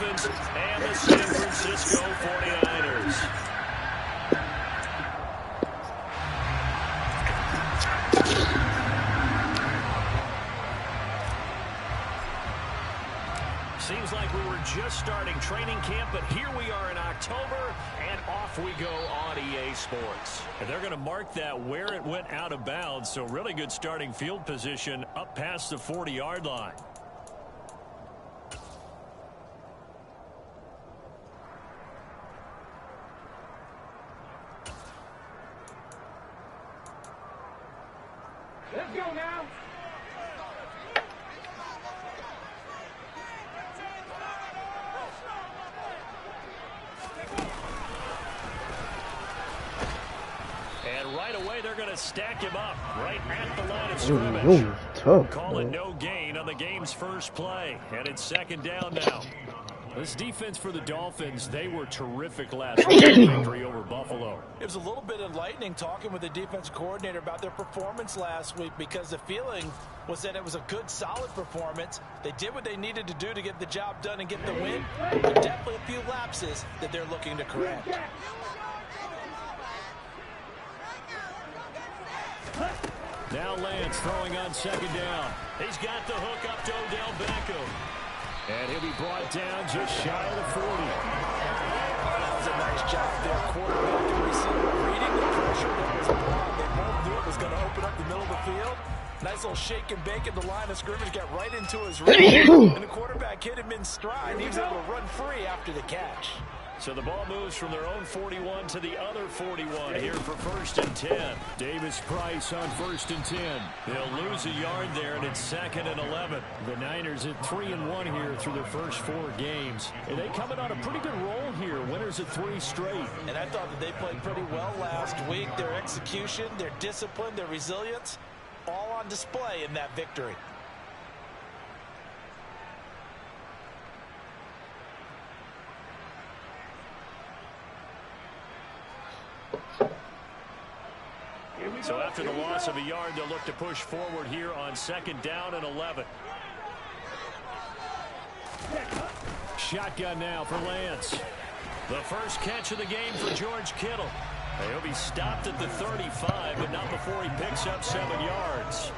Dolphins and the San Francisco 49ers. Seems like we were just starting training camp, but here we are in October, and off we go on EA Sports. And they're going to mark that where it went out of bounds, so really good starting field position up past the 40-yard line. Let's go now. And right away, they're going to stack him up right at the line of scrimmage. Tough. Call it no gain on the game's first play. And it's second down now. This defense for the Dolphins, they were terrific last week in victory over Buffalo. It was a little bit enlightening talking with the defense coordinator about their performance last week, because the feeling was that it was a good, solid performance. They did what they needed to do to get the job done and get the win. But definitely a few lapses that they're looking to correct. Now Lance throwing on second down. He's got the hook up to Odell Beckham. And he'll be brought down just shy of the 40. That was a nice job there. Quarterback and receiver reading the pressure that was applied. They both knew it was going to open up the middle of the field. Nice little shake and bake at the line of scrimmage. Got right into his read. And the quarterback hit him in stride. He was able to run free after the catch. So the ball moves from their own 41 to the other 41 here for 1st and 10. Davis Price on 1st and 10. They'll lose a yard there, and it's 2nd and 11. The Niners at 3-1 here through their first 4 games. And they coming on a pretty good roll here. Winners at 3 straight. And I thought that they played pretty well last week. Their execution, their discipline, their resilience, all on display in that victory. So after the loss of a yard, they'll look to push forward here on 2nd down and 11. Shotgun now for Lance. The first catch of the game for George Kittle. He'll be stopped at the 35, but not before he picks up 7 yards.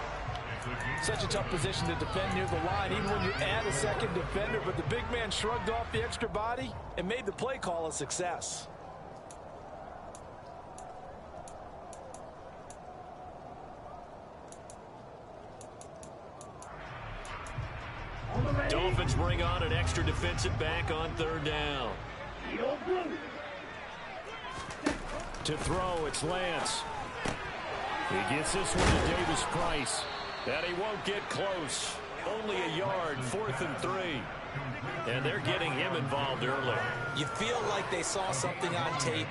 Such a tough position to defend near the line, even when you add a second defender. But the big man shrugged off the extra body and made the play call a success. Dolphins bring on an extra defensive back on 3rd down. To throw, it's Lance. He gets this one to Davis Price. And he won't get close. Only a yard, 4th and 3. And they're getting him involved early. You feel like they saw something on tape,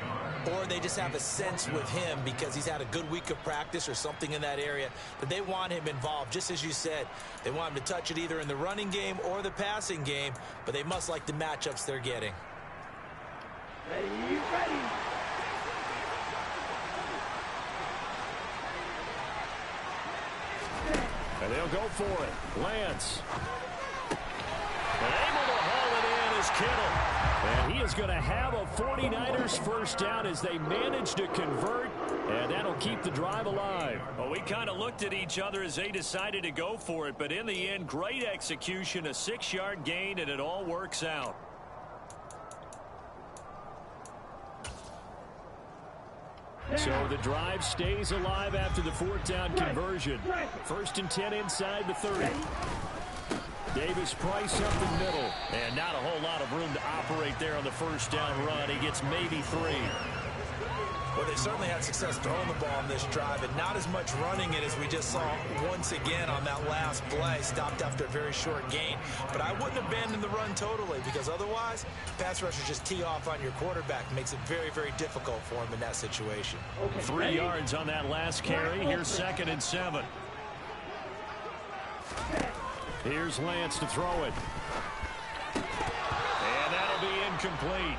or they just have a sense with him because he's had a good week of practice or something in that area that they want him involved. Just as you said, they want him to touch it either in the running game or the passing game, but they must like the matchups they're getting. Ready. And they'll go for it. Lance. And able to haul it in is Kittle. And he is going to have a 49ers first down as they manage to convert. And that'll keep the drive alive. Well, we kind of looked at each other as they decided to go for it. But in the end, great execution, a 6-yard gain, and it all works out. So the drive stays alive after the 4th down conversion. 1st and 10 inside the 30. Davis Price up the middle. And not a whole lot of room to operate there on the 1st down run. He gets maybe 3. Well, they certainly had success throwing the ball on this drive, and not as much running it as we just saw once again on that last play. Stopped after a very short gain. But I wouldn't abandon the run totally, because otherwise, pass rushers just tee off on your quarterback. Makes it very, very difficult for him in that situation. 3 yards on that last carry. Here's 2nd and 7. Here's Lance to throw it. And that'll be incomplete.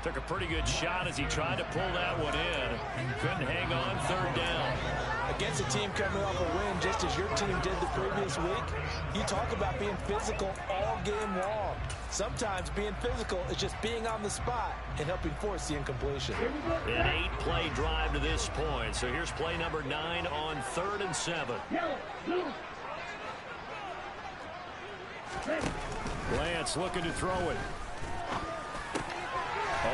Took a pretty good shot as he tried to pull that one in. Couldn't hang on 3rd down. Against a team coming off a win, just as your team did the previous week, you talk about being physical all game long. Sometimes being physical is just being on the spot and helping force the incompletion. An 8-play drive to this point. So here's play number 9 on 3rd and 7. Lance looking to throw it.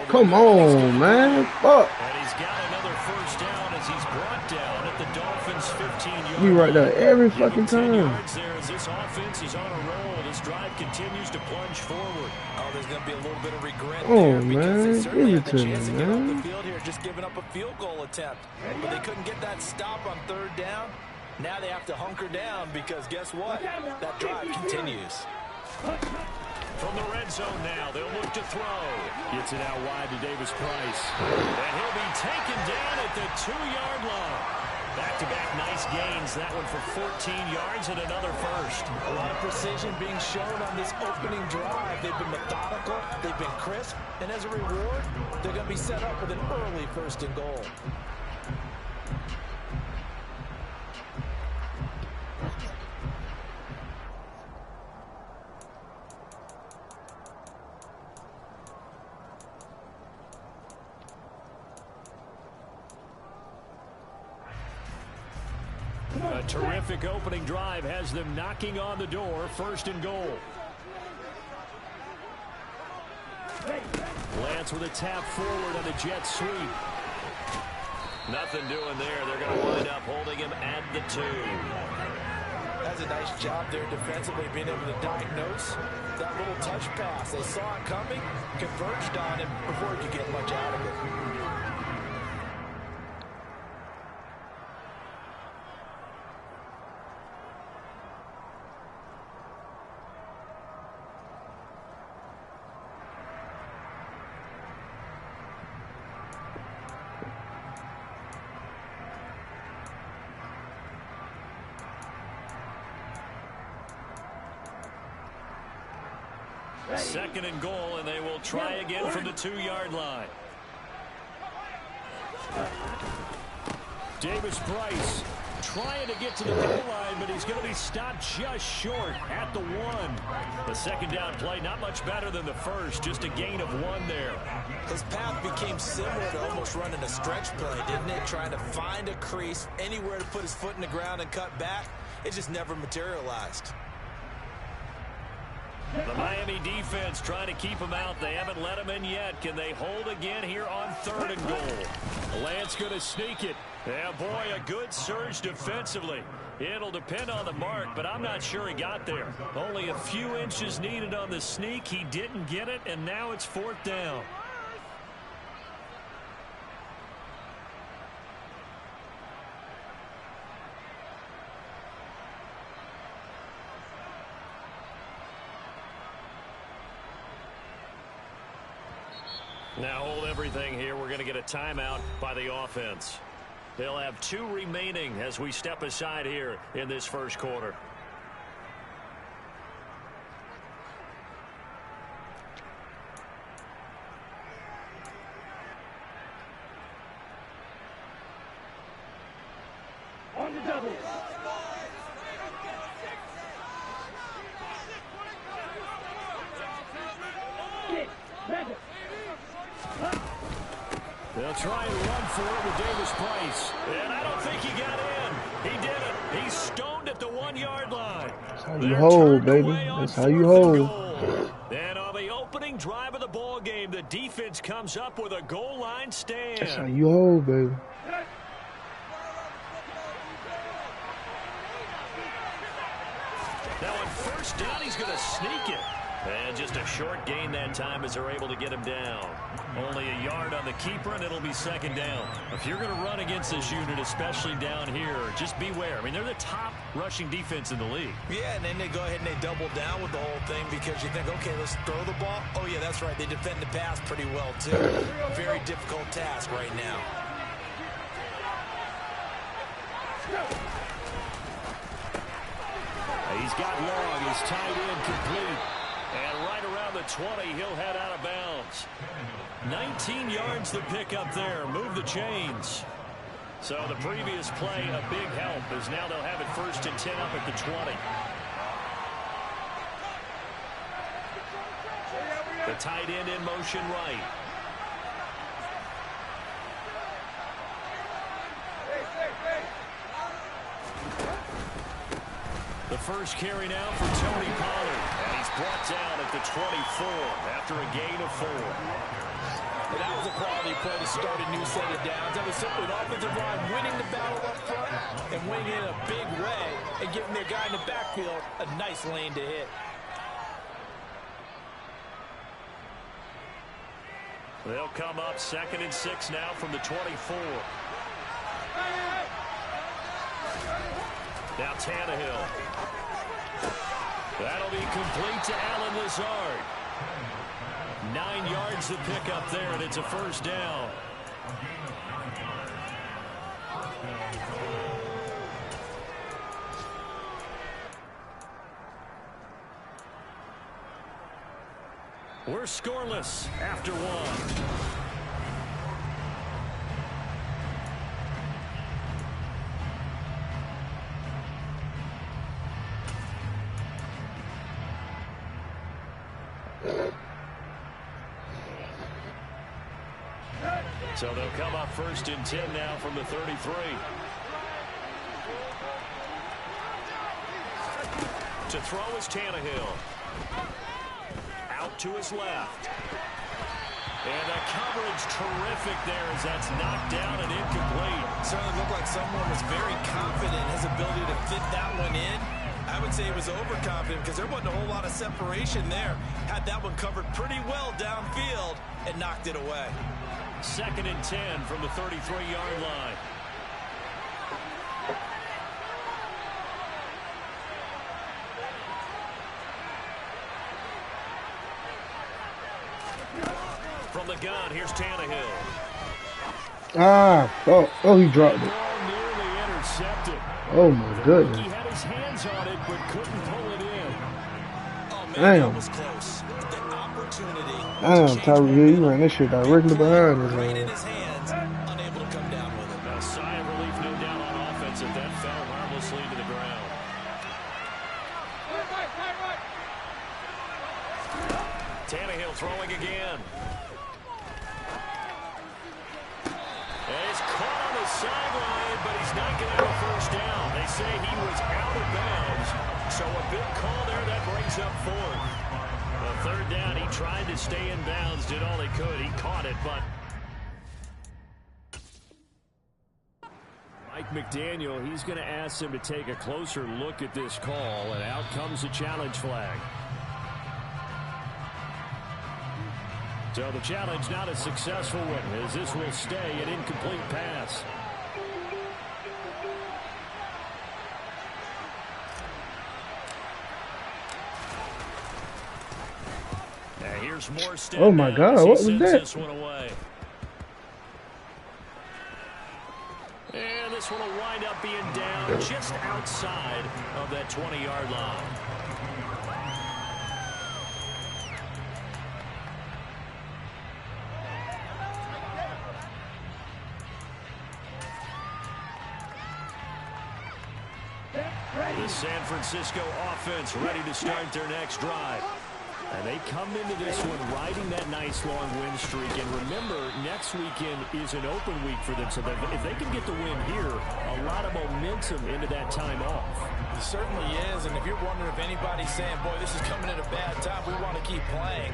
Come on, man. Fuck. And he's got another first down as he's brought down at the Dolphins' 15-yard You right there every fucking 10 time. yards there as this offense is on a roll. This drive continues to plunge forward. Oh, there's going to be a little bit of regret Oh, there because man. they certainly Give had it the to chance me, to get off man. the field here, just giving up a field goal attempt. But they couldn't get that stop on 3rd down. Now they have to hunker down because guess what? That drive continues. From the red zone now, they'll look to throw. Gets it out wide to Davis Price. And he'll be taken down at the 2-yard line. Back-to-back nice gains. That one for 14 yards and another first. A lot of precision being shown on this opening drive. They've been methodical. They've been crisp. And as a reward, they're going to be set up with an early 1st and goal. A terrific opening drive has them knocking on the door. 1st and goal. Lance with a tap forward on the jet sweep. Nothing doing there. They're going to wind up holding him at the 2. That's a nice job there defensively, being able to diagnose that little touch pass. They saw it coming, converged on him before he could get much out of it. Second and goal, and they will try again from the 2-yard line. Davis Price trying to get to the goal line, but he's going to be stopped just short at the 1. The second down play, not much better than the first, just a gain of 1 there. His path became similar to almost running a stretch play, didn't it? Trying to find a crease, anywhere to put his foot in the ground and cut back. It just never materialized. The Miami defense trying to keep him out. They haven't let him in yet. Can they hold again here on 3rd and goal? Lance going to sneak it. Yeah, boy, a good surge defensively. It'll depend on the mark, but I'm not sure he got there. Only a few inches needed on the sneak. He didn't get it, and now it's 4th down. Now hold everything here. We're going to get a timeout by the offense. They'll have 2 remaining as we step aside here in this first quarter. On the double. They'll try and run for it with Davis Price. And I don't think he got in. He did it. He's stoned at the 1-yard line. That's how you hold, baby. That's how you hold. And on the opening drive of the ball game, the defense comes up with a goal line stand. That's how you hold, baby. Now on 1st down, he's going to sneak it. And just a short gain that time as they're able to get him down. Only a yard on the keeper, and it'll be 2nd down. If you're going to run against this unit, especially down here, just beware. I mean, they're the top rushing defense in the league. Yeah, and then they go ahead and they double down with the whole thing because you think, okay, let's throw the ball. Oh, yeah, that's right. They defend the pass pretty well, too. Very difficult task right now. He's got long. He's tied in complete. And right around the 20, he'll head out of bounds. 19 yards to pick up there. Move the chains. So the previous play, a big help, as now they'll have it 1st and 10 up at the 20. The tight end in motion right. The first carry now for Tony Pollard. And he's brought down at the 24 after a gain of 4. And that was a quality play to start a new set of downs. That was simply an offensive line winning the battle up front and winning in a big way and giving their guy in the backfield a nice lane to hit. They'll come up 2nd and 6 now from the 24. Now Tannehill. That'll be complete to Allen Lazard. 9 yards to pick up there, and it's a first down. We're scoreless after 1. So they'll come up 1st and 10 now from the 33. To throw is Tannehill. Out to his left. And the coverage terrific there as that's knocked down and incomplete. Certainly looked like someone was very confident in his ability to fit that one in. I would say he was overconfident because there wasn't a whole lot of separation there. Had that one covered pretty well downfield and knocked it away. 2nd and 10 from the 33-yard line. From the gun, here's Tannehill. Oh, he dropped it. Ball nearly intercepted. Oh my goodness. He had his hands on it, but couldn't pull it in. Oh man, Damn. that was close. The opportunity. Damn, Tyreek Hill, you ran this shit directly behind his Right in man. his hands, unable to come down with it. A sigh of relief, no doubt, on offense if that fell harmlessly to the ground. Tannehill throwing again. And he's caught on the sideline, but he's not going to have a first down. They say he was out of bounds. So a big call there that brings up 4th. The 3rd down, he tried to stay in bounds, did all he could. He caught it, but Mike McDaniel, he's going to ask him to take a closer look at this call, and out comes the challenge flag. So the challenge not a successful one, as this will stay an incomplete pass. And here's more step. Oh my God, what was that? This one away. And this one will wind up being down just outside of that 20-yard line. The San Francisco offense ready to start their next drive. And they come into this one riding that nice long win streak. And remember, next weekend is an open week for them. So that if they can get the win here, a lot of momentum into that time off. It certainly is. And if you're wondering if anybody's saying, boy, this is coming at a bad time, we want to keep playing,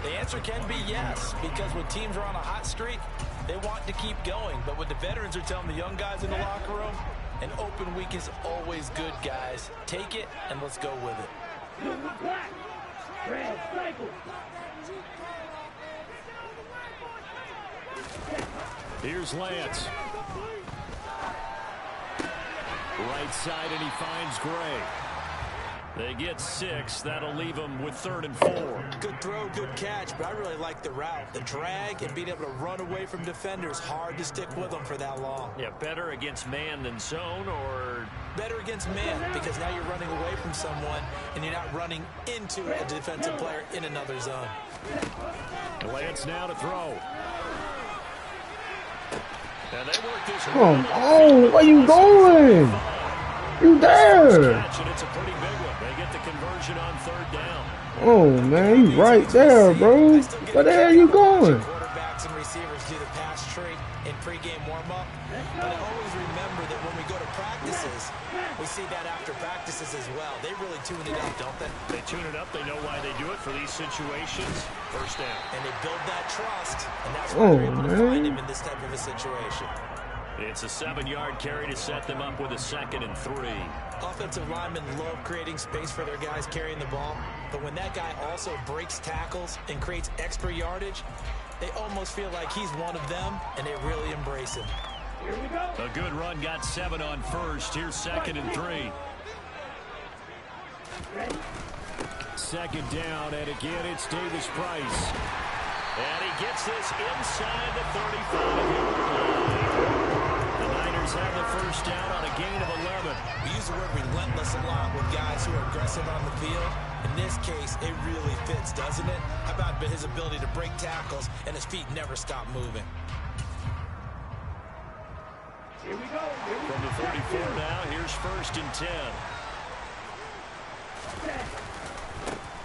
the answer can be yes. Because when teams are on a hot streak, they want to keep going. But what the veterans are telling the young guys in the locker room, an open week is always good, guys. Take it and let's go with it. Here's Lance. Right side, and he finds Gray. They get 6. That'll leave them with 3rd and 4. Good throw, good catch, but I really like the route. The drag and being able to run away from defenders. Hard to stick with them for that long. Yeah, better against man than zone, or better against man, because now you're running away from someone and you're not running into a defensive player in another zone. Lance now to throw. And they work this. Come on, where you going? You there? Catch, and it's a pretty big one. They get the conversion on 3rd down. Oh, man, you right there, bro. Where the hell you going? Quarterbacks and receivers do the pass tree in pregame warm-up. But I always remember that when we go to practices, we see that after practices as well. They really tune it up, don't they? They tune it up. They know why they do it for these situations. First down. And they build that trust, and that's why they're able to find him in this type of a situation. It's a 7-yard carry to set them up with a 2nd and 3. Offensive linemen love creating space for their guys carrying the ball, but when that guy also breaks tackles and creates extra yardage, they almost feel like he's one of them, and they really embrace him. A good run got 7 on first. Here's 2nd and 3. 2nd down, and again it's Davis Price. And he gets this inside the 35-yard line. The Niners have the first down on a gain of 11. We use the word relentless a lot with guys who are aggressive on the field. In this case, it really fits, doesn't it? How about his ability to break tackles and his feet never stop moving? Here we go. From the 34 now, here's 1st and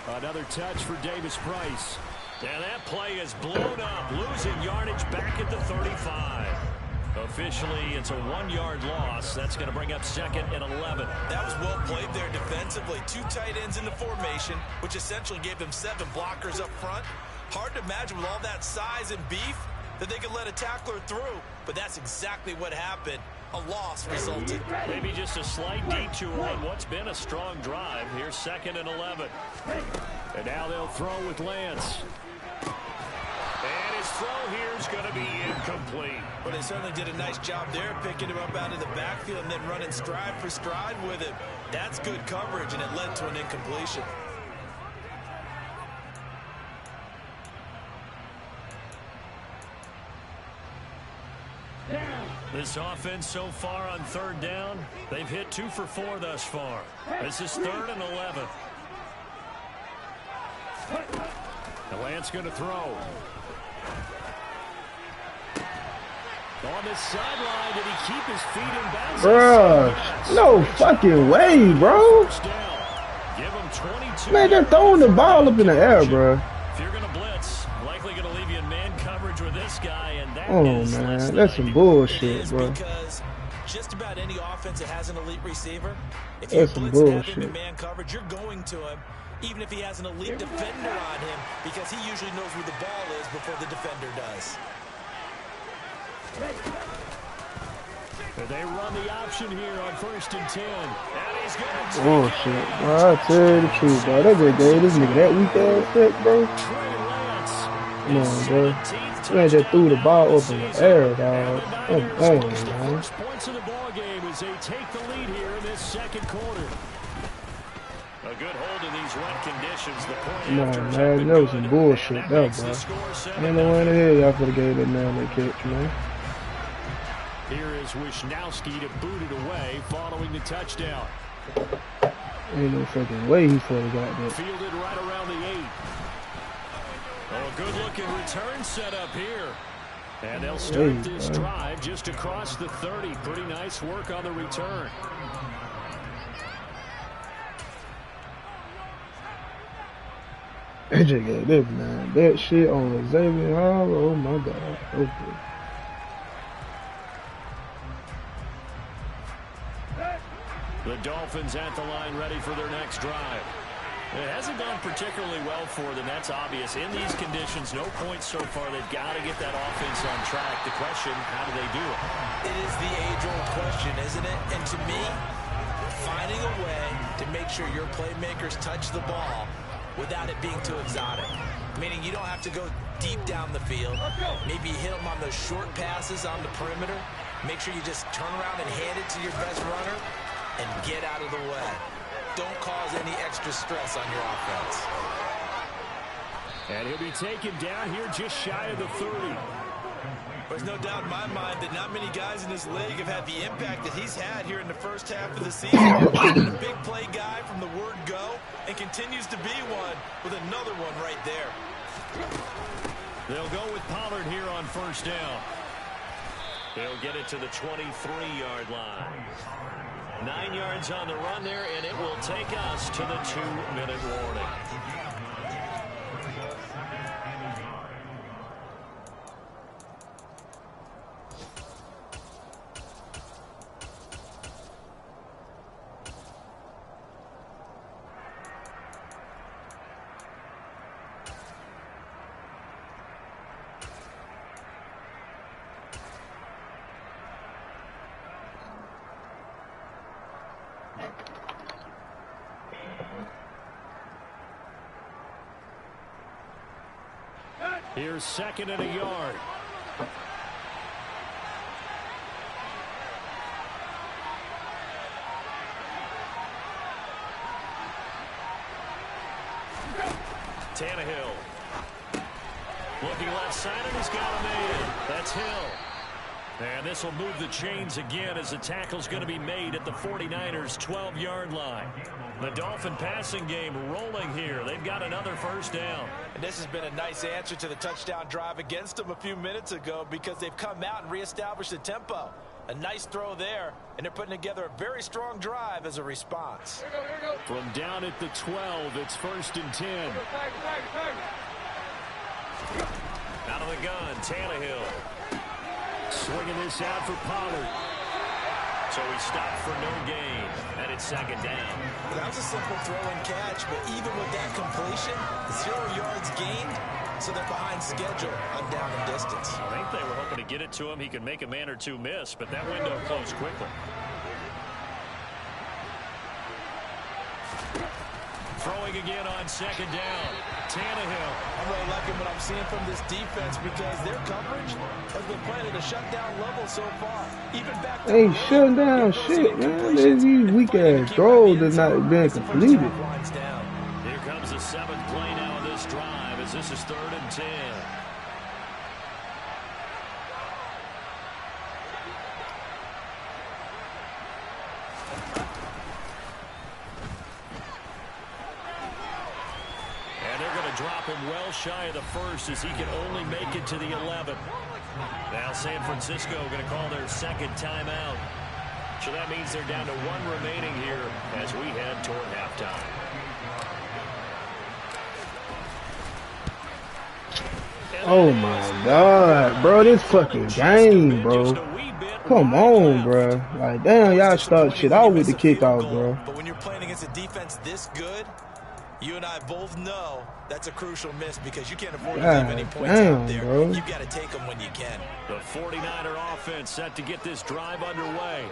10. Another touch for Davis Price. And that play is blown up, losing yardage back at the 35. Officially, it's a 1-yard loss. That's going to bring up 2nd and 11. That was well played there defensively. 2 tight ends in the formation, which essentially gave them 7 blockers up front. Hard to imagine with all that size and beef that they could let a tackler through, but that's exactly what happened. A loss resulted. Maybe just a slight detour on what's been a strong drive. Here's 2nd and 11. And now they'll throw with Lance. And his throw here is going to be incomplete. Well, they certainly did a nice job there, picking him up out of the backfield and then running stride for stride with him. That's good coverage, and it led to an incompletion. This offense so far on 3rd down, they've hit 2 for 4 thus far. This is 3rd and 11. And Lance going to throw. On the sideline, did he keep his feet in bounds? Bruh, no fucking way, bro. Give him 22. Man, they're throwing the ball up in the air, bro. If you're going to blitz, likely going to leave you in man coverage with this guy, and that is man, that's some bullshit, bro. Because just about any offense that has an elite receiver, if That's you some blitz and have him bullshit. in man coverage, you're going to him, even if he has an elite defender on him, because he usually knows where the ball is before the defender does. They run the option here on 1st and 10. And he's going to Bullshit, bro. I tell you the truth, bro. They just gave this nigga that weak ass pick, bro. Come on, bro. Man just threw the ball up in the air, dog. Oh, dang, man. First points of the ball game as they take the lead here in this 2nd quarter. A good hold in these wet conditions. The point Come on, afters man. have been That was good. some bullshit, That though, makes bro. the score 7-0. Ain't no way in the hell y'all could've gave that man that catch, man. Here is Wisnowski to boot it away following the touchdown. Ain't no fucking way he could have got that. Fielded right around the 8. Oh, good looking return set up here. And they'll start this drive just across the 30. Pretty nice work on the return. They just gave this man that shit on Xavier Hall. Oh my god. Okay. The Dolphins at the line ready for their next drive. It hasn't gone particularly well for them. That's obvious. In these conditions, no points so far. They've got to get that offense on track. The question, how do they do it? It is the age-old question, isn't it? And to me, finding a way to make sure your playmakers touch the ball without it being too exotic. Meaning you don't have to go deep down the field. Maybe hit them on those short passes on the perimeter. Make sure you just turn around and hand it to your best runner and get out of the way. Don't cause any extra stress on your offense. And he'll be taken down here just shy of the 30. There's no doubt in my mind that not many guys in this league have had the impact that he's had here in the first half of the season. He's been a big play guy from the word go and continues to be one with another one right there. They'll go with Pollard here on 1st down. They'll get it to the 23-yard line. 9 yards on the run there, and it will take us to the 2-minute warning. Here's 2nd and a yard. Tannehill. Looking left side, and he's got him in. That's Hill. And this will move the chains again as the tackle's going to be made at the 49ers' 12-yard line. The Dolphin passing game rolling here. They've got another first down. And this has been a nice answer to the touchdown drive against them a few minutes ago because they've come out and reestablished the tempo. A nice throw there, and they're putting together a very strong drive as a response. From down at the 12, it's 1st and 10. Out of the gun, Tannehill. Swinging this out for Pollard. So he stopped for no gain, and it's 2nd down. Well, that was a simple throw and catch, but even with that completion, 0 yards gained, so they're behind schedule on down and distance. I think they were hoping to get it to him. He could make a man or two miss, but that window closed quickly. Throwing again on 2nd down. Tannehill. I'm really liking what I'm seeing from this defense because their coverage has been playing at a shutdown level so far. Even back to Ain't shutting down shit, man. These weak-ass throws that's not been completed. Here comes the 7th play now of this drive as this is 3rd and 10. Drop him well shy of the 1st as he can only make it to the 11th. Now San Francisco going to call their 2nd timeout. So that means they're down to 1 remaining here as we head toward halftime. Oh my God, bro, this fucking game, bro. Come on, bro. Like, damn, y'all start shit out with the kickoff, bro. But when you're playing against a defense this good, you and I both know that's a crucial miss because you can't afford to leave any points out there. Bro. You've got to take them when you can. The 49er offense set to get this drive underway.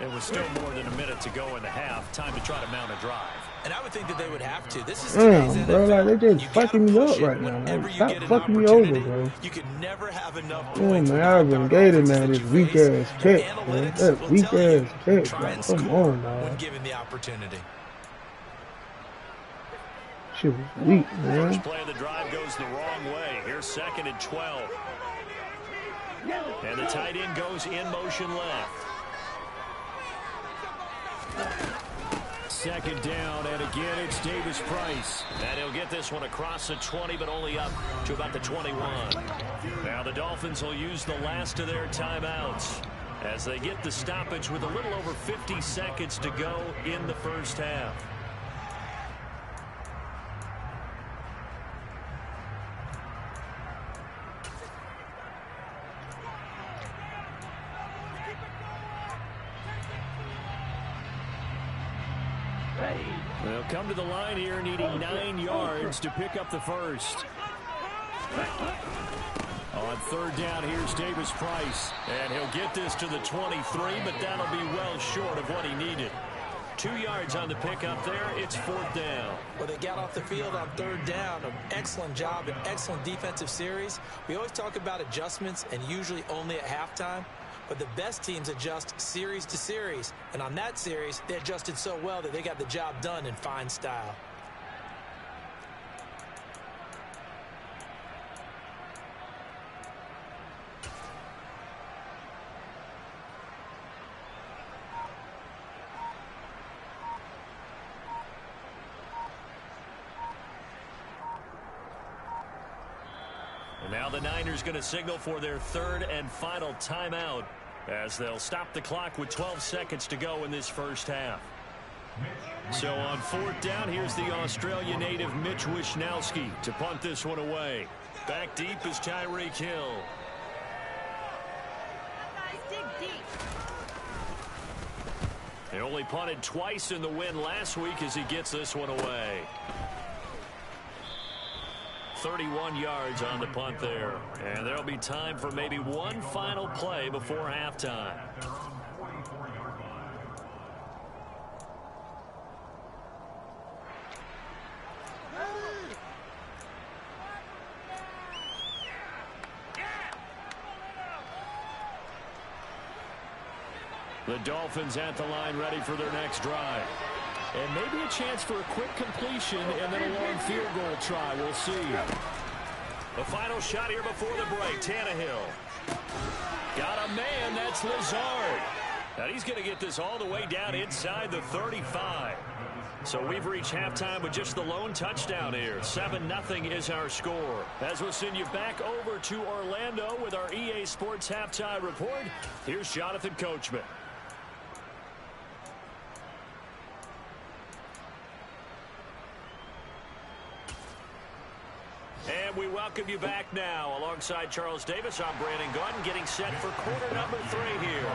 It was still more than a minute to go in the half. Time to try to mount a drive. And I would think that they would have to. This is damn, bro, like, they just fucking me up right now. Like, stop fucking me over, bro. You can never have enough points. Man, I've been gated, man, this weak-ass pick, man. That weak-ass pick, like, come on, man. When given the opportunity. Shit was weak, man. First play of the drive goes the wrong way. Here's 2nd and 12. And the tight end goes in motion left. 2nd down, and again it's Davis Price. And he'll get this one across the 20, but only up to about the 21. Now the Dolphins will use the last of their timeouts as they get the stoppage with a little over 50 seconds to go in the first half. They'll come to the line here needing 9 yards to pick up the first. On 3rd down, here's Davis Price. And he'll get this to the 23, but that'll be well short of what he needed. 2 yards on the pickup there. It's 4th down. Well, they got off the field on 3rd down. An excellent job, an excellent defensive series. We always talk about adjustments and usually only at halftime. But the best teams adjust series to series. And on that series, they adjusted so well that they got the job done in fine style. And now the Niners going to signal for their 3rd and final timeout as they'll stop the clock with 12 seconds to go in this first half. So on 4th down, here's the Australia native Mitch Wishnowsky to punt this one away. Back deep is Tyreek Hill. He only punted twice in the win last week as he gets this one away. 31 yards on the punt there. And there'll be time for maybe one final play before halftime. The Dolphins at the line ready for their next drive. And maybe a chance for a quick completion and then a long field goal try. We'll see. The final shot here before the break. Tannehill. Got a man. That's Lazard. Now he's going to get this all the way down inside the 35. So we've reached halftime with just the lone touchdown here. 7-0 is our score. As we'll send you back over to Orlando with our EA Sports Halftime Report, here's Jonathan Coachman. And we welcome you back now. Alongside Charles Davis, I'm Brandon Gunn, getting set for quarter number 3 here.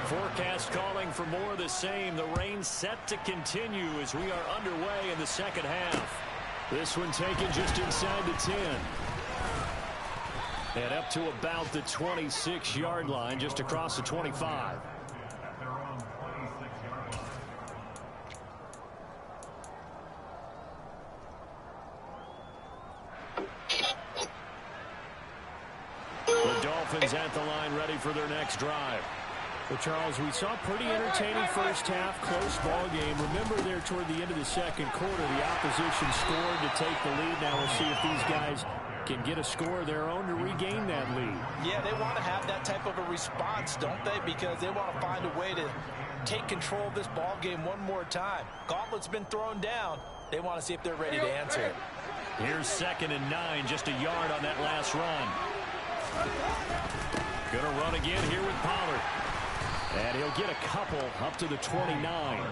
Forecast calling for more of the same. The rain set to continue as we are underway in the second half. This one taken just inside the 10. And up to about the 26-yard line, just across the 25. The Dolphins at the line ready for their next drive. Well, Charles, we saw a pretty entertaining first half, close ball game. Remember there toward the end of the second quarter, the opposition scored to take the lead. Now we'll see if these guys can get a score of their own to regain that lead. Yeah, they want to have that type of a response, don't they? Because they want to find a way to take control of this ball game one more time. Gauntlet's been thrown down. They want to see if they're ready to answer it. Here's 2nd and 9, just a yard on that last run. Gonna run again here with Pollard. And he'll get a couple up to the 29.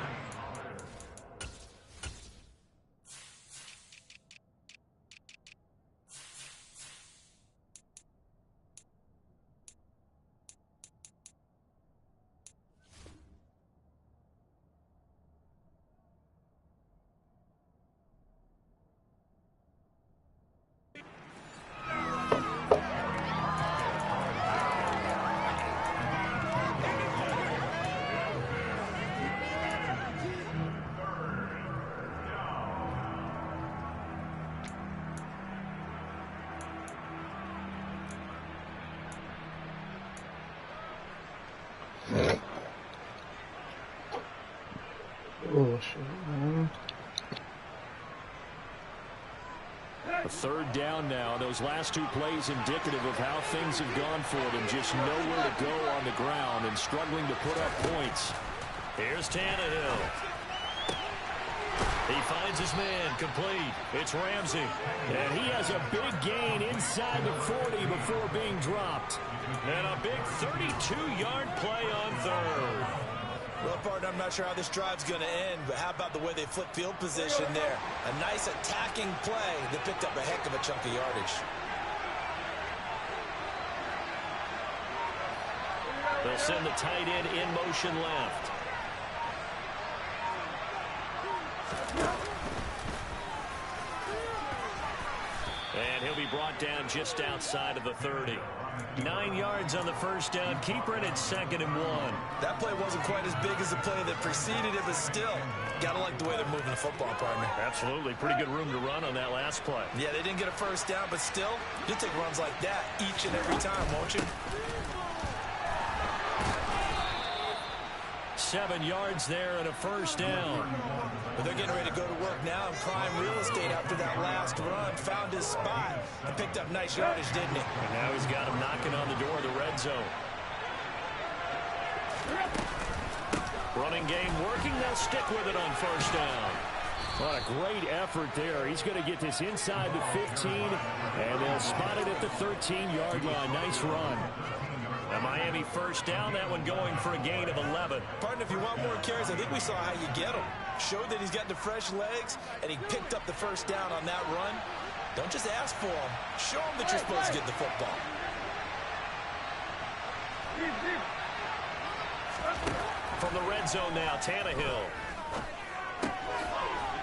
Oh, shit, man. A 3rd down now. Those last 2 plays indicative of how things have gone for them. Just nowhere to go on the ground and struggling to put up points. Here's Tannehill. He finds his man complete. It's Ramsey. And he has a big gain inside the 40 before being dropped. And a big 32-yard play on 3rd. Well, partner, I'm not sure how this drive's going to end, but how about the way they flip field position there? A nice attacking play that picked up a heck of a chunk of yardage. They'll send the tight end in motion left. And he'll be brought down just outside of the 30. 9 yards on the first down. Keeper it at 2nd and 1. That play wasn't quite as big as the play that preceded it, but still, gotta like the way they're moving the football, partner. Absolutely. Pretty good room to run on that last play. Yeah, they didn't get a first down, but still, you'll take runs like that each and every time, won't you? 7 yards there and a first down. But they're getting ready to go to work now in prime real estate after that last run. Found his spot and picked up nice yardage, didn't he? And now he's got him knocking on the door of the red zone. Running game working. They'll stick with it on first down. What a great effort there. He's going to get this inside the 15, and they'll spot it at the 13-yard line. Nice run. A Miami first down, that one going for a gain of 11. Partner, if you want more carries, I think we saw how you get him. Showed that he's got the fresh legs, and he picked up the first down on that run. Don't just ask for him. Show him that you're supposed to get the football. From the red zone now, Tannehill.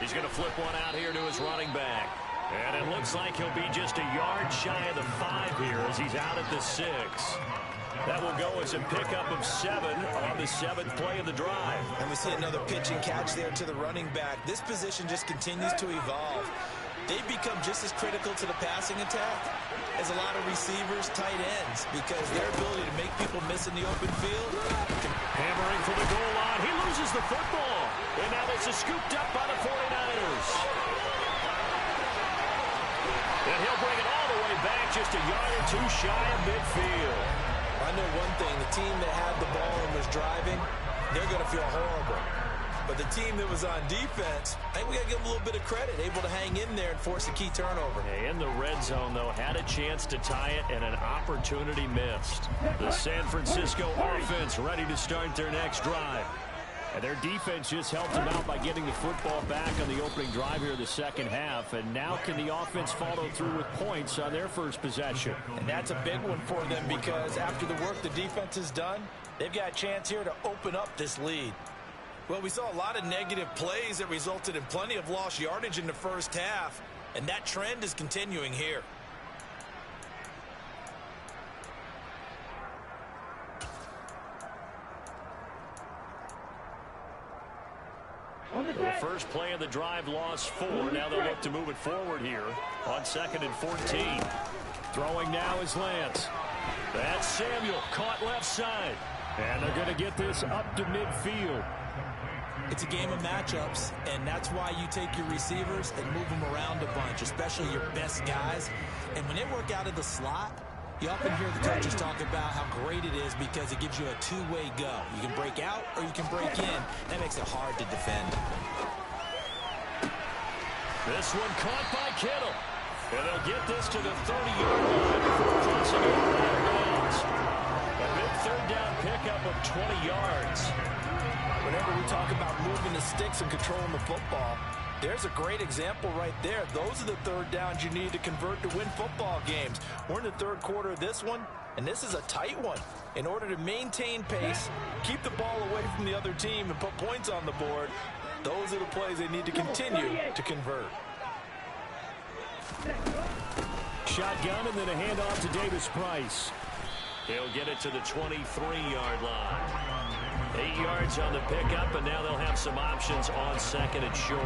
He's going to flip one out here to his running back. And it looks like he'll be just a yard shy of the 5 here as he's out at the 6. That will go as a pickup of 7 on the 7th play of the drive. And we see another pitch and catch there to the running back. This position just continues to evolve. they've become just as critical to the passing attack as a lot of receivers, tight ends, because their ability to make people miss in the open field. Hammering for the goal line. He loses the football. And now this is scooped up by the 49ers. And he'll bring it all the way back, just a yard or two shy of midfield. I know one thing, the team that had the ball and was driving, they're going to feel horrible. But the team that was on defense, I think we got to give them a little bit of credit, able to hang in there and force a key turnover. In the red zone, though, had a chance to tie it and an opportunity missed. The San Francisco offense ready to start their next drive. And their defense just helped them out by getting the football back on the opening drive here in the second half. And now can the offense follow through with points on their first possession? And that's a big one for them because after the work the defense has done, they've got a chance here to open up this lead. Well, we saw a lot of negative plays that resulted in plenty of lost yardage in the first half, and that trend is continuing here. The first play of the drive lost 4. Now they'll look to move it forward here on 2nd and 14. Throwing now is Lance. That's Samuel, caught left side. And they're going to get this up to midfield. It's a game of matchups, and that's why you take your receivers and move them around a bunch, especially your best guys. And when they work out of the slot, you often hear the coaches talk about how great it is because it gives you a two-way go. You can break out or you can break in. That makes it hard to defend. This one caught by Kittle. And they'll get this to the 30-yard line before crossing over out of bounds. A big third down pickup of 20 yards. Whenever we talk about moving the sticks and controlling the football, there's a great example right there. Those are the third downs you need to convert to win football games. We're in the third quarter of this one, and this is a tight one. In order to maintain pace, keep the ball away from the other team, and put points on the board, those are the plays they need to continue to convert. Shotgun and then a handoff to Davis Price. He'll get it to the 23-yard line. 8 yards on the pickup, and now they'll have some options on 2nd and short.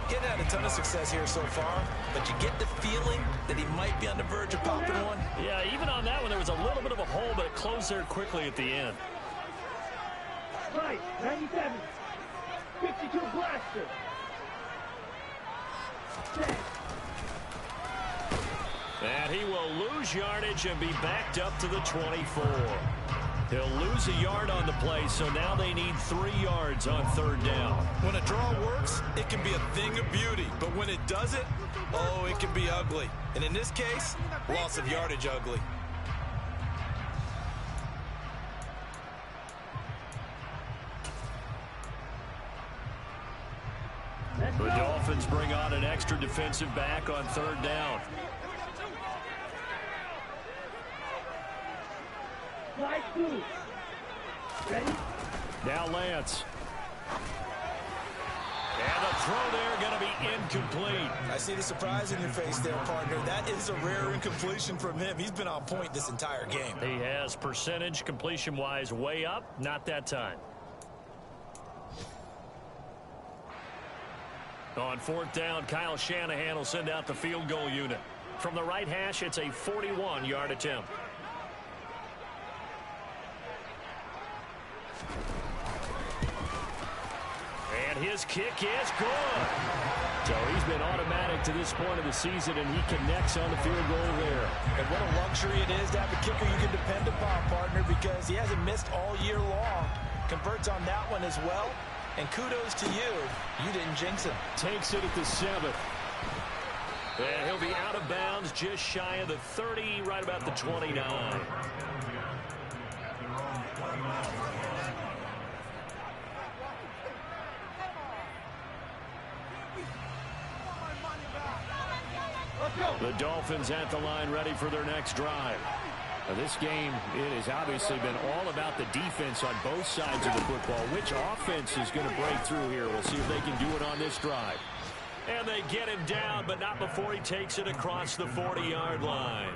Getting had a ton of success here so far, but you get the feeling that he might be on the verge of popping one. Yeah, even on that one, there was a little bit of a hole, but it closed there quickly at the end. Right, 97, 52 blaster. And he will lose yardage and be backed up to the 24. He'll lose a yard on the play, so now they need 3 yards on third down. When a draw works, it can be a thing of beauty. But when it doesn't, oh, it can be ugly. And in this case, loss of yardage ugly. The Dolphins bring on an extra defensive back on third down. Ready? Now Lance. And the throw there going to be incomplete. I see the surprise in your face there, partner. That is a rare incompletion from him. He's been on point this entire game. He has percentage completion-wise way up. Not that time. On fourth down, Kyle Shanahan will send out the field goal unit. From the right hash, it's a 41-yard attempt. And his kick is good. So he's been automatic to this point of the season, and he connects on the field goal there. And what a luxury it is to have a kicker you can depend upon, partner, because he hasn't missed all year long. Converts on that one as well. And kudos to you. You didn't jinx him. Takes it at the 7th. And he'll be out of bounds just shy of the 30, right about the 29. The Dolphins at the line, ready for their next drive. Now this game, it has obviously been all about the defense on both sides of the football. Which offense is going to break through here? We'll see if they can do it on this drive. And they get him down, but not before he takes it across the 40-yard line.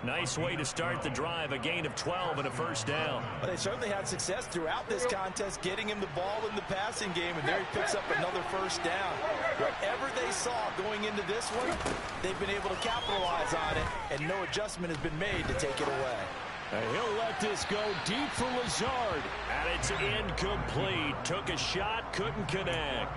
Nice way to start the drive, a gain of 12 and a first down. Well, they certainly had success throughout this contest, getting him the ball in the passing game, and there he picks up another first down. Whatever they saw going into this one, they've been able to capitalize on it, and no adjustment has been made to take it away. And he'll let this go deep for Lazard, and it's incomplete. Took a shot, couldn't connect.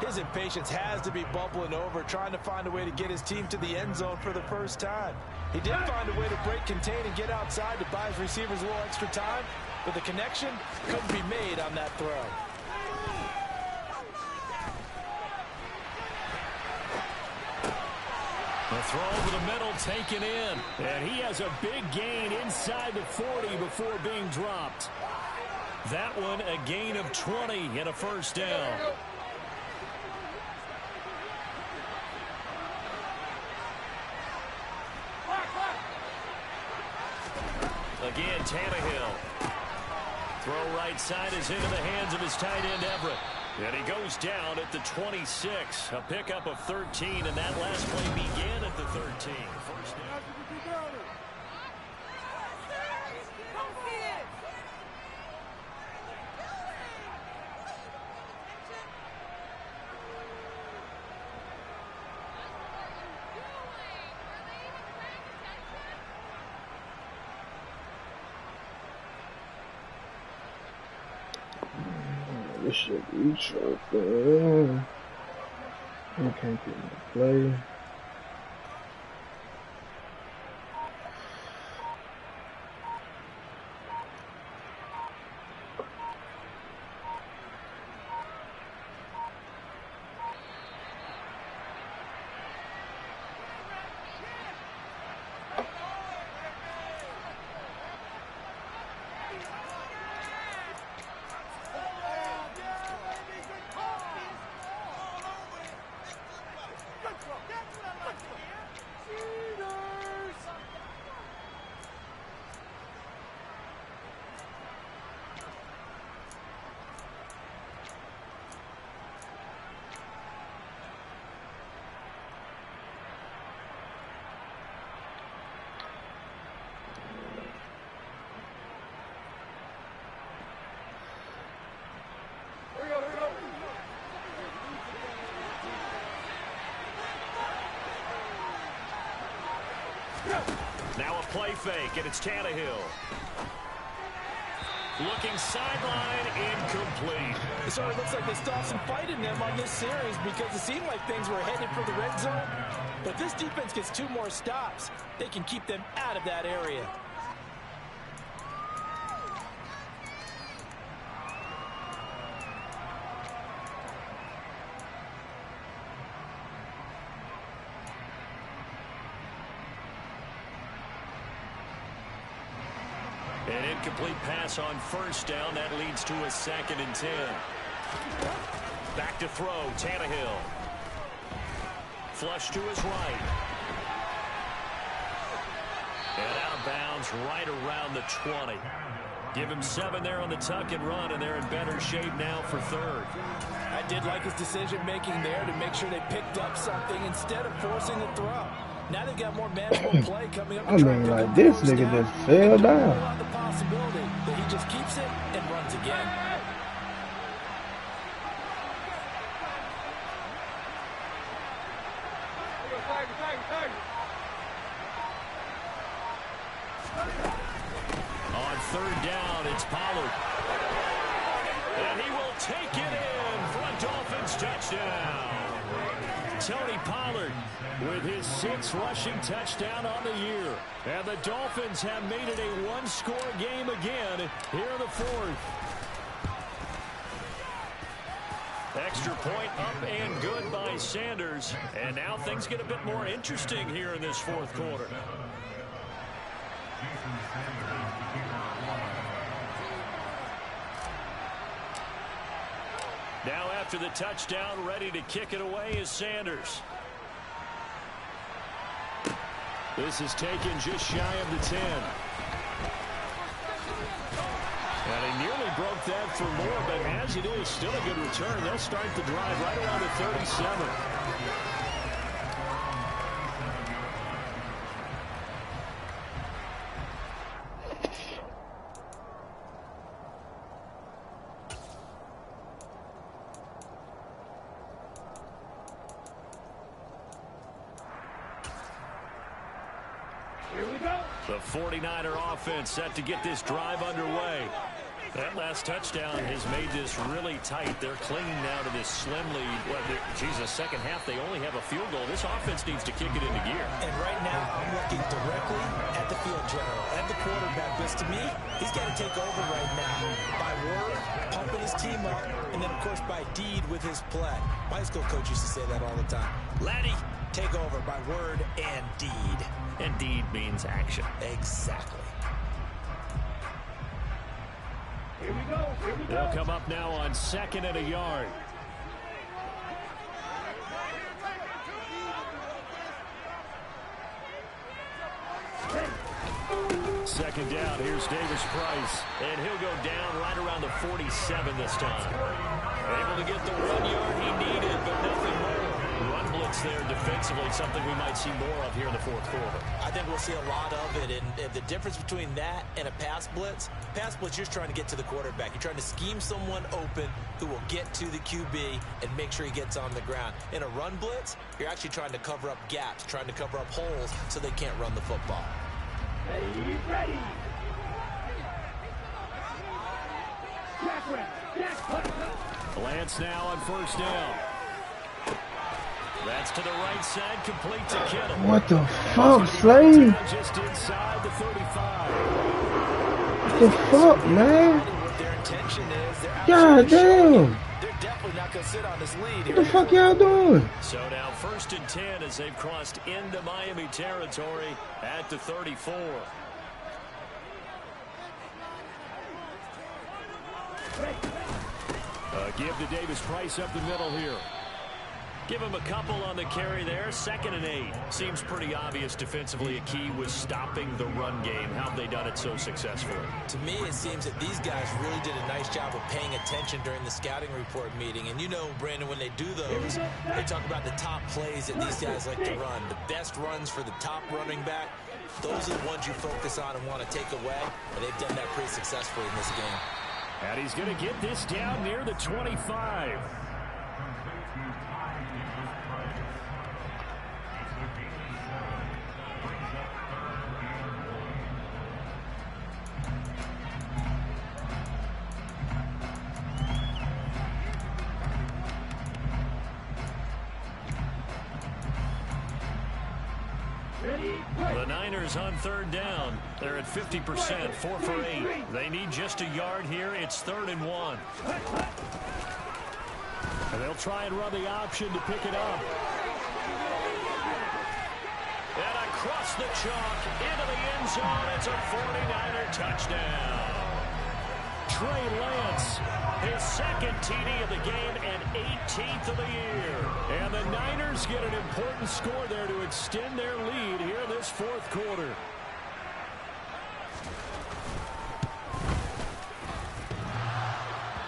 His impatience has to be bubbling over, trying to find a way to get his team to the end zone for the first time. He did find a way to break contain and get outside to buy his receivers a little extra time, but the connection couldn't be made on that throw. The throw over the middle taken in, and he has a big gain inside the 40 before being dropped. That one a gain of 20 and a first down. Again, Tannehill. Throw right side is into the hands of his tight end, Everett. And he goes down at the 26. A pickup of 13, and that last play began at the 13. First down. This should be something. I can't get no play. Now a play fake, and it's Tannehill. Looking sideline, incomplete. It sort of looks like they still have some fight in them on this series because it seemed like things were headed for the red zone. But this defense gets 2 more stops. They can keep them out of that area. An incomplete pass on first down. That leads to a 2nd and 10. Back to throw, Tannehill. Flush to his right. And out of bounds right around the 20. Give him 7 there on the tuck and run, and they're in better shape now for 3rd. I did like his decision-making there to make sure they picked up something instead of forcing the throw. Now they've got more manageable play coming up. I mean, like, this nigga just fell down. The possibility that he just keeps it and runs again. On 3rd down, it's Pollard. And he will take it in for a Dolphins touchdown. Tony Pollard with his 6th rushing touchdown on the year. And the Dolphins have made it a 1-score game again here in the 4th. Extra point up and good by Sanders. And now things get a bit more interesting here in this 4th quarter. Now after the touchdown, ready to kick it away is Sanders. This is taken just shy of the 10. And he nearly broke that for more, but as it is, still a good return. They'll start the drive right around the 37. Here we go. The 49er offense set to get this drive underway. That last touchdown has made this really tight. They're clinging now to this slim lead. Well, the second half, they only have a field goal. This offense needs to kick it into gear. And right now, I'm looking directly at the field general, at the quarterback, because to me, he's got to take over right now by word, pumping his team up, and then, of course, by deed with his play. My high school coach used to say that all the time. Laddie, take over by word and deed. And deed means action. Exactly. Here we go. Here we go. They'll come up now on 2nd and a yard. Second down, here's Davis Price, and he'll go down right around the 47 this time. Able to get the 1 yard he needed, but nothing more. Run blitz there defensively, something we might see more of here in the fourth quarter. I think we'll see a lot of it, and the difference between that and a pass blitz, you're just trying to get to the quarterback. You're trying to scheme someone open who will get to the QB and make sure he gets on the ground. In a run blitz, you're actually trying to cover up gaps, trying to cover up holes so they can't run the football. Ready, ready. Lance now on first down. That's to the right side, complete to Kittle. What the fuck, Slade? Just inside the 35. What the fuck, man? What their intention is, God damn. they're definitely not going to sit on this lead here. What the fuck y'all doing? So now 1st and 10 as they've crossed into Miami territory at the 34. Give to Davis Price up the middle here. Give him a couple on the carry there. 2nd and 8. Seems pretty obvious defensively. A key was stopping the run game. How have they done it so successfully? To me, it seems that these guys really did a nice job of paying attention during the scouting report meeting. And you know, Brandon, when they do those, they talk about the top plays that these guys like to run. The best runs for the top running back. Those are the ones you focus on and want to take away. And they've done that pretty successfully in this game. And he's going to get this down near the 25. The Niners on 3rd down. They're at 50%, 4 for 8. They need just a yard here. It's 3rd and 1. And they'll try and run the option to pick it up. And across the chalk into the end zone. It's a 49er touchdown. Trey Lance, his 2nd TD of the game and 18th of the year. And the Niners get an important score there to extend their lead here in this 4th quarter.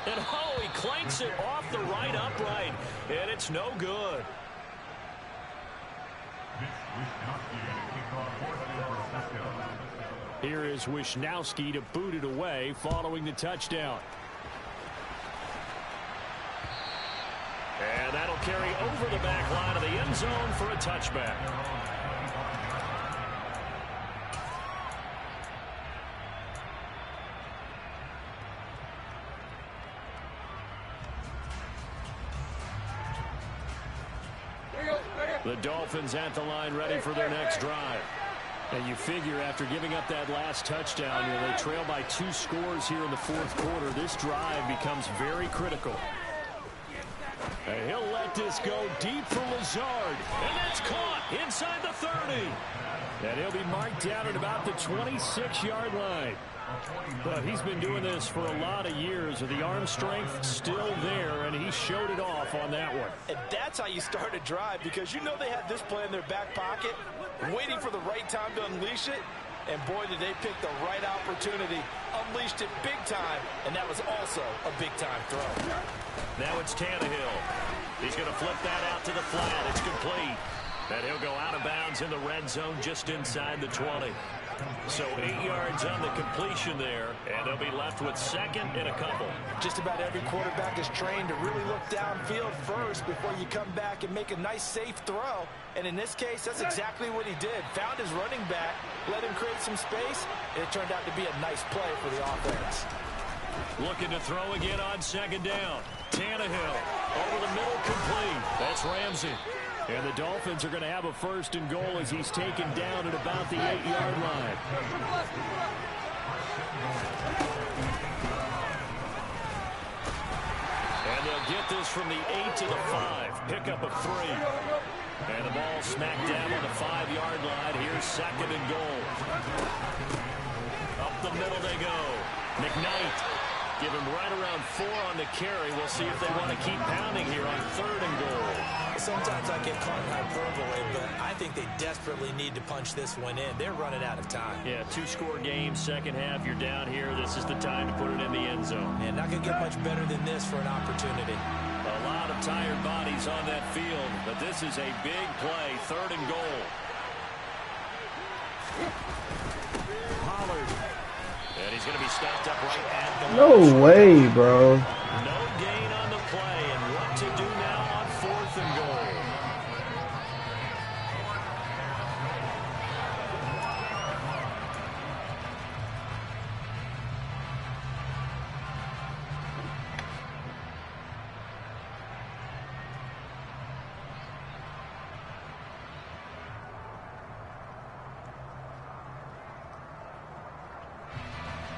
And oh, he clanks it off the right upright, and it's no good. Here is Wisnowski to boot it away following the touchdown. And that'll carry over the back line of the end zone for a touchback. The Dolphins at the line ready for their next drive. And you figure after giving up that last touchdown, they trail by 2 scores here in the 4th quarter. This drive becomes very critical. And he'll let this go deep for Lazard. And that's caught inside the 30. And he'll be marked down at about the 26-yard line. But he's been doing this for a lot of years, with the arm strength still there, and he showed it off on that one. And that's how you start a drive, because you know they had this play in their back pocket, waiting for the right time to unleash it. And boy, did they pick the right opportunity, unleashed it big time, and that was also a big-time throw. Now it's Tannehill. He's going to flip that out to the flat. It's complete. And he'll go out of bounds in the red zone just inside the 20. So 8 yards on the completion there, and they'll be left with second and a couple. Just about every quarterback is trained to really look downfield first before you come back and make a nice, safe throw. And in this case, that's exactly what he did. Found his running back, let him create some space, and it turned out to be a nice play for the offense. Looking to throw again on second down. Tannehill over the middle, complete. That's Ramsey. And the Dolphins are going to have a first and goal as he's taken down at about the 8-yard line. And they'll get this from the 8 to the 5. Pickup of 3. And the ball smacked down on the 5-yard line. Here's second and goal. Up the middle they go. McKnight. Give him right around 4 on the carry. We'll see if they want to keep pounding here on third and goal. Sometimes I get caught in hyperbole, but I think they desperately need to punch this one in. They're running out of time. Yeah, 2-score game, second half, you're down here. This is the time to put it in the end zone. And not going to get much better than this for an opportunity. A lot of tired bodies on that field, but this is a big play, third and goal. Pollard. And he's going to be stopped up right at the No way, bro. No gain on the play, and what to do now on fourth and goal.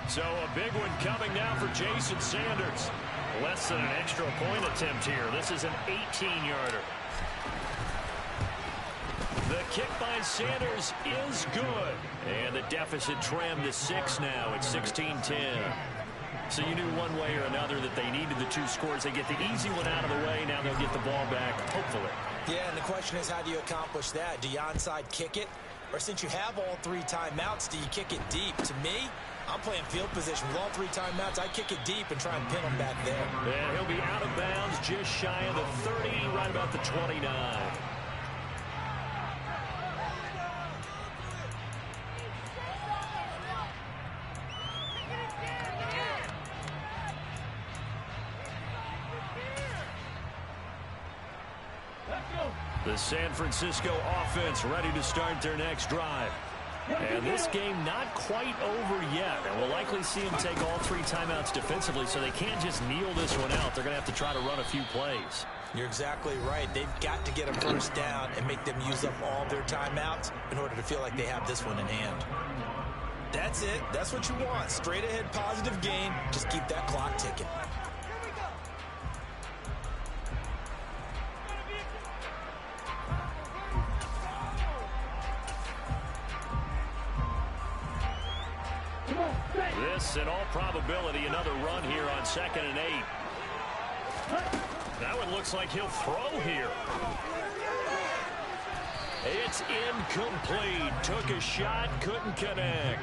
So a big one coming now for Jason Sanders. Less than an extra point attempt here. This is an 18-yarder. The kick by Sanders is good. And the deficit trimmed to 6 now at 16-10. So you knew one way or another that they needed the 2 scores. They get the easy one out of the way. Now they'll get the ball back, hopefully. Yeah, and the question is, how do you accomplish that? Do you onside kick it? Or since you have all 3 timeouts, do you kick it deep? To me, I'm playing field position with all 3 timeouts. I kick it deep and try and pin them back there. And he'll be out of bounds just shy of the 30, right about the 29. The San Francisco offense ready to start their next drive. And this game not quite over yet. And we'll likely see them take all 3 timeouts defensively, so they can't just kneel this one out. They're going to have to try to run a few plays. You're exactly right. They've got to get a first down and make them use up all their timeouts in order to feel like they have this one in hand. That's it. That's what you want. Straight ahead positive gain. Just keep that clock ticking. This, in all probability, another run here on 2nd and 8. That one looks like he'll throw here. It's incomplete. Took a shot, couldn't connect.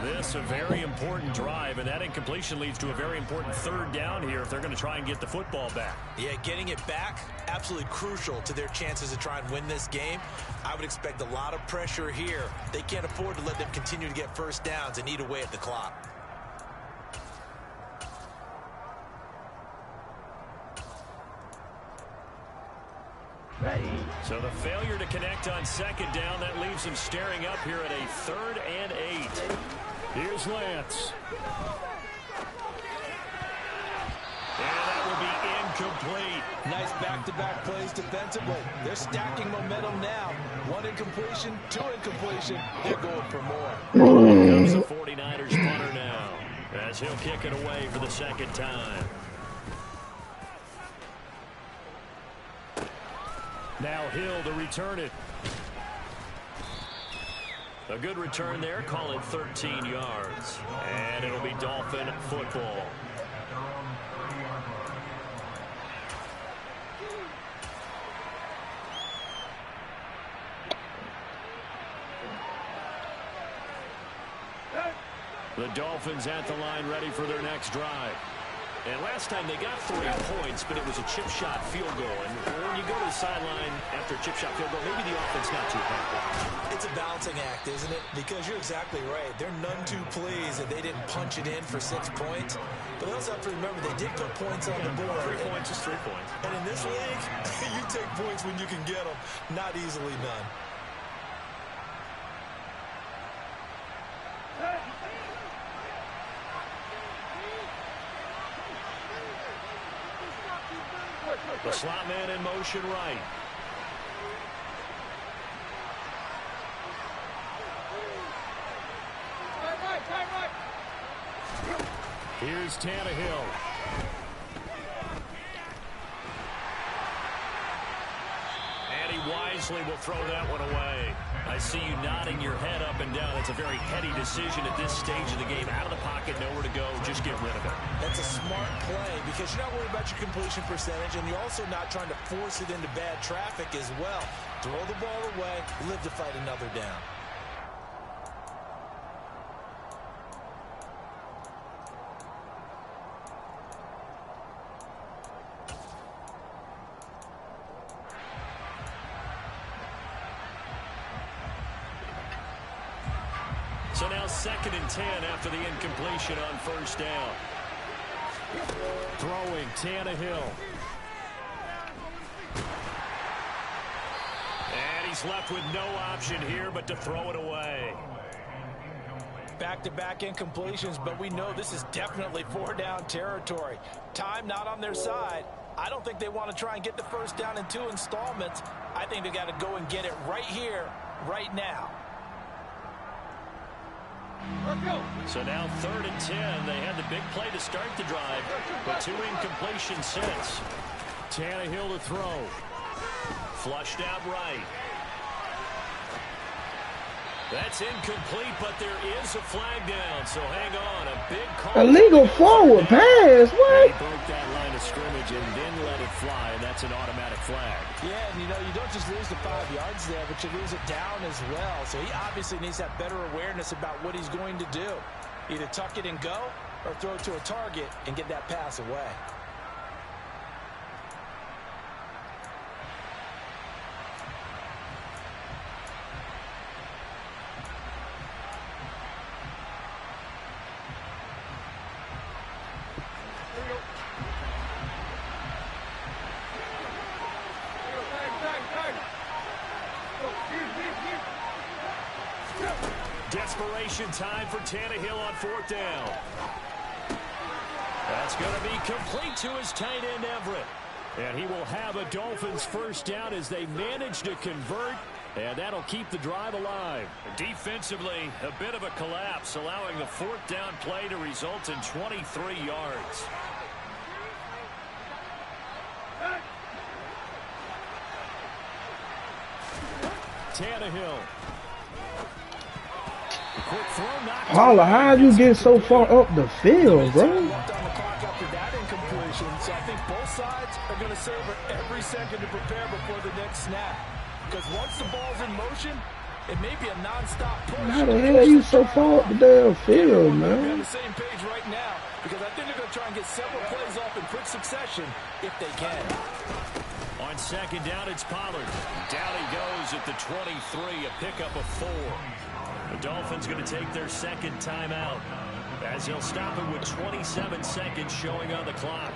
This a very important drive, and that incompletion leads to a very important third down here if they're going to try and get the football back. Yeah, getting it back, absolutely crucial to their chances to try and win this game. I would expect a lot of pressure here. They can't afford to let them continue to get first downs and eat away at the clock. Ready. So the failure to connect on 2nd down, that leaves them staring up here at a 3rd and 8. Here's Lance. And that will be incomplete. Nice back-to-back plays defensively. They're stacking momentum now. 1 incompletion, 2 incompletion. They're going for more. Here comes the 49ers punter now, as he'll kick it away for the 2nd time. Now Hill to return it. A good return there. Call it 13 yards. And it'll be Dolphin football. The Dolphins at the line ready for their next drive. And last time they got 3 points, but it was a chip shot field goal. And when you go to the sideline after a chip shot field goal, maybe the offense not too happy. It's a balancing act, isn't it? Because you're exactly right. They're none too pleased that they didn't punch it in for 6 points. But they also have to remember they did put points on the board. 3 points is 3 points. And in this league, you take points when you can get them, not easily done. The slot man in motion right. Here's Tannehill. And he wisely will throw that one away. I see you nodding your head up and down. That's a very heady decision at this stage of the game. Out of the pocket, nowhere to go. Just get rid of it. That's a smart play because you're not worried about your completion percentage, and you're also not trying to force it into bad traffic as well. Throw the ball away, live to fight another down. So now 2nd and 10 after the incompletion on first down. Throwing Tannehill. And he's left with no option here but to throw it away. Back-to-back incompletions, but we know this is definitely 4-down territory. Time not on their side. I don't think they want to try and get the first down in 2 installments. I think they got to go and get it right here, right now. So now 3rd and 10. They had the big play to start the drive, but 2 incompletions since. Tannehill to throw. Flushed out right. That's incomplete, but there is a flag down, so hang on. A big call. Illegal forward pass, what? He broke that line of scrimmage and then let it fly, and that's an automatic flag. Yeah, and you don't just lose the 5 yards there, but you lose it down as well. So he obviously needs to have better awareness about what he's going to do. Either tuck it and go or throw it to a target and get that pass away. Desperation time for Tannehill on 4th down. That's going to be complete to his tight end, Everett. And he will have a Dolphins first down as they manage to convert, and that'll keep the drive alive. Defensively, a bit of a collapse, allowing the 4th down play to result in 23 yards. Tannehill. Paula, how'd you get so far up the field, bro? Left on the clock after that incompletion, so I think both sides are going to savor every second to prepare before the next snap. Because once the ball's in motion, it may be a non-stop push. How the hell you so far up the damn field, man? We're on the same page right now because I think they're going to try and get several plays off in quick succession if they can. On 2nd down, it's Pollard. Down he goes at the 23, a pickup of 4. The Dolphins going to take their 2nd timeout as he'll stop it with 27 seconds showing on the clock.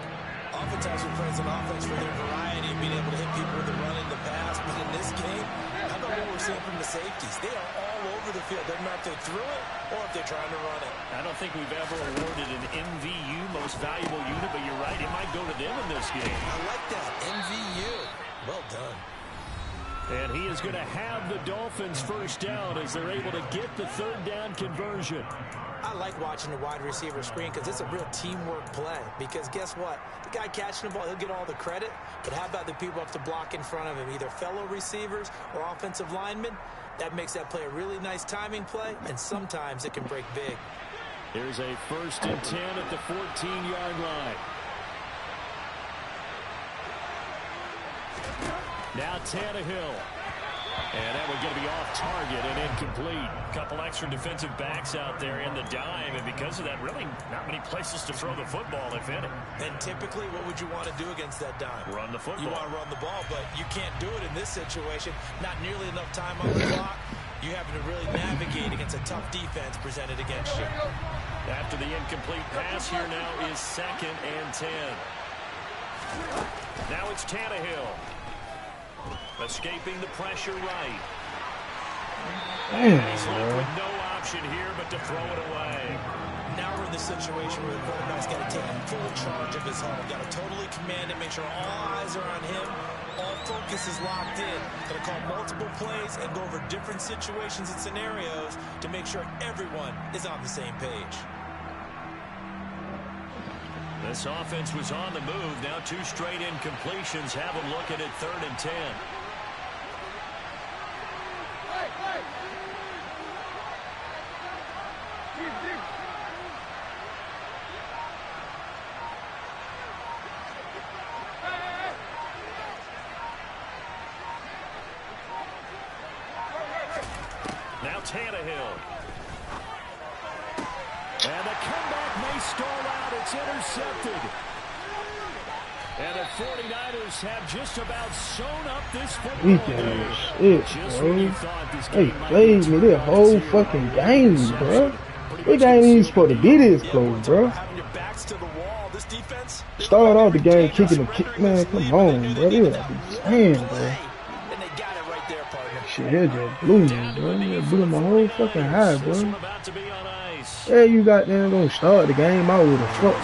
Oftentimes we praise an offense for their variety of being able to hit people with the run and the pass, but in this game, how about what we're seeing from the safeties? They are all over the field. Doesn't matter if they threw it or if they're trying to run it. I don't think we've ever awarded an MVU, most valuable unit, but you're right, it might go to them in this game. I like that, MVU. Well done. And he is going to have the Dolphins first down as they're able to get the 3rd down conversion. I like watching the wide receiver screen because it's a real teamwork play. Because guess what? The guy catching the ball, he'll get all the credit. But how about the people up to block in front of him, either fellow receivers or offensive linemen? That makes that play a really nice timing play, and sometimes it can break big. Here's a 1st and 10 at the 14-yard line. Now Tannehill. And that would get to be off target and incomplete. A couple extra defensive backs out there in the dime, and because of that, really not many places to throw the football, if any. And typically, what would you want to do against that dime? Run the football. You want to run the ball, but you can't do it in this situation. Not nearly enough time on the clock. You having to really navigate against a tough defense presented against you. After the incomplete pass, here now is 2nd and 10. Now it's Tannehill. Escaping the pressure right. And he's left with no option here but to throw it away. Now we're in the situation where the quarterback's got to take full charge of his huddle. Got to totally command it, make sure all eyes are on him. All focus is locked in. Got to call multiple plays and go over different situations and scenarios to make sure everyone is on the same page. This offense was on the move. Now 2 straight incompletions have them looking at 3rd and 10. Now Tannehill. And the comeback may stall out. It's intercepted. And the 49ers have just about sewn up this football game. Shit, bro. They played me this whole fucking game, bro. We ain't even supposed to be this close, bro. Start off the game kicking the kick, man. Come on, bro. They gotta be saying, bro. Shit, it just blew me, bro. It blew my whole fucking high, bro. Yeah, you got them gonna start the game out with a fuck.